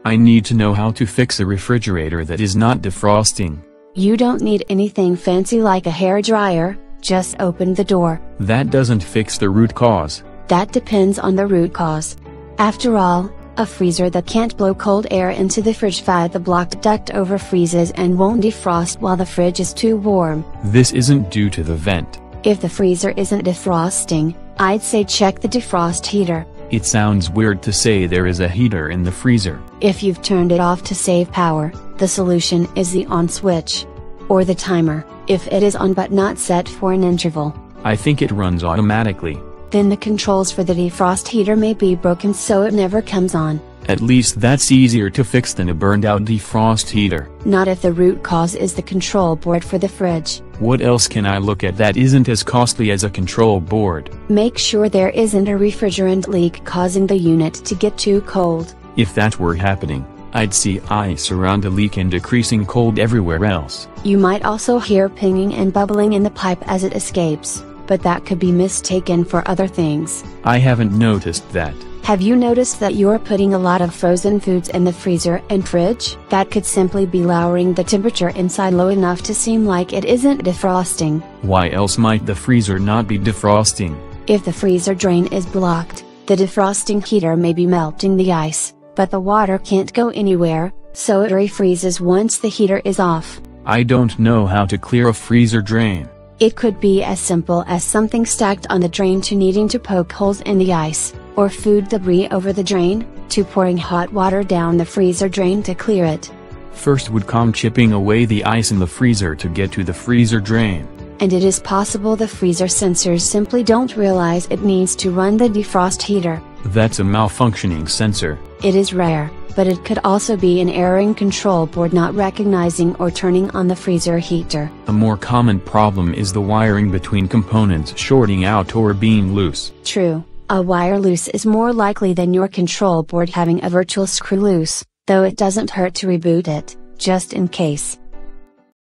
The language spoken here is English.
I need to know how to fix a refrigerator that is not defrosting. You don't need anything fancy like a hairdryer, just open the door. That doesn't fix the root cause. That depends on the root cause. After all, a freezer that can't blow cold air into the fridge via the blocked duct overfreezes and won't defrost while the fridge is too warm. This isn't due to the vent. If the freezer isn't defrosting, I'd say check the defrost heater. It sounds weird to say there is a heater in the freezer. If you've turned it off to save power, the solution is the on switch. Or the timer, if it is on but not set for an interval. I think it runs automatically. Then the controls for the defrost heater may be broken so it never comes on. At least that's easier to fix than a burned out defrost heater. Not if the root cause is the control board for the fridge. What else can I look at that isn't as costly as a control board? Make sure there isn't a refrigerant leak causing the unit to get too cold. If that were happening, I'd see ice around the leak and decreasing cold everywhere else. You might also hear pinging and bubbling in the pipe as it escapes, but that could be mistaken for other things. I haven't noticed that. Have you noticed that you're putting a lot of frozen foods in the freezer and fridge? That could simply be lowering the temperature inside low enough to seem like it isn't defrosting. Why else might the freezer not be defrosting? If the freezer drain is blocked, the defrosting heater may be melting the ice, but the water can't go anywhere, so it refreezes once the heater is off. I don't know how to clear a freezer drain. It could be as simple as something stacked on the drain to needing to poke holes in the ice, or food debris over the drain, to pouring hot water down the freezer drain to clear it. First would come chipping away the ice in the freezer to get to the freezer drain. And it is possible the freezer sensors simply don't realize it needs to run the defrost heater. That's a malfunctioning sensor. It is rare, but it could also be an erring control board not recognizing or turning on the freezer heater. A more common problem is the wiring between components shorting out or being loose. True, a wire loose is more likely than your control board having a virtual screw loose, though it doesn't hurt to reboot it, just in case.